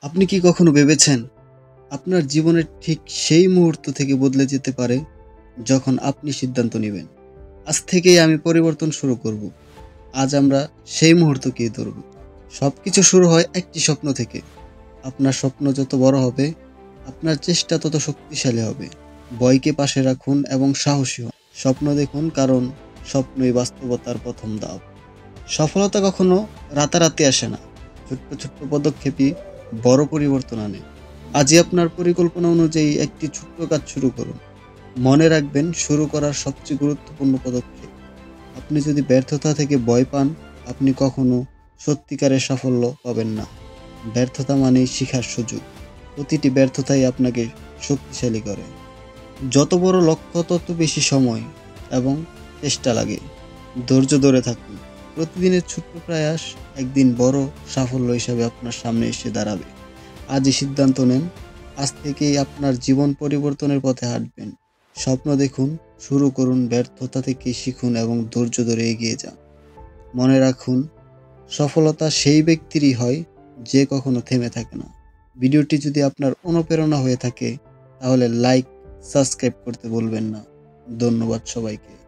আপনি কি কখনো ভেবেছেন আপনার জীবনের ঠিক সেই মুহূর্ত থেকে বদলে যেতে পারে যখন আপনি সিদ্ধান্ত নেবেন, আজ থেকেই আমি পরিবর্তন শুরু করব। আজ আমরা সেই মুহূর্তকেই ধরব। সবকিছু শুরু হয় একটি স্বপ্ন থেকে। আপনার স্বপ্ন যত বড় হবে, আপনার চেষ্টা তত শক্তিশালী হবে। ভয়কে পাশে রাখুন এবং সাহসী হন। স্বপ্ন দেখুন, কারণ স্বপ্নই বাস্তবতার প্রথম ধাপ। সফলতা কখনো রাতারাতি আসে না। ছোট্ট ছোট্ট পদক্ষেপই বড় পরিবর্তন আনে। আজই আপনার পরিকল্পনা অনুযায়ী একটি ছোট্ট কাজ শুরু করুন। মনে রাখবেন, শুরু করার সবচেয়ে গুরুত্বপূর্ণ পদক্ষেপ। আপনি যদি ব্যর্থতা থেকে ভয় পান, আপনি কখনো সত্যিকারের সাফল্য পাবেন না। ব্যর্থতা মানেই শিখার সুযোগ। প্রতিটি ব্যর্থতাই আপনাকে শক্তিশালী করে। যত বড় লক্ষ্য তত বেশি সময় এবং চেষ্টা লাগে। ধৈর্য ধরে থাকুন। প্রতিদিনের ছোট্ট প্রয়াস একদিন বড় সাফল্য হিসাবে আপনার সামনে এসে দাঁড়াবে। আজই সিদ্ধান্ত নেন, আজ থেকেই আপনার জীবন পরিবর্তনের পথে হাঁটবেন। স্বপ্ন দেখুন, শুরু করুন, ব্যর্থতা থেকে শিখুন এবং ধৈর্য ধরে এগিয়ে যান। মনে রাখুন, সফলতা সেই ব্যক্তিরই হয় যে কখনো থেমে থাকে না। ভিডিওটি যদি আপনার অনুপ্রেরণা হয়ে থাকে, তাহলে লাইক, সাবস্ক্রাইব করতে ভুলবেন না। ধন্যবাদ সবাইকে।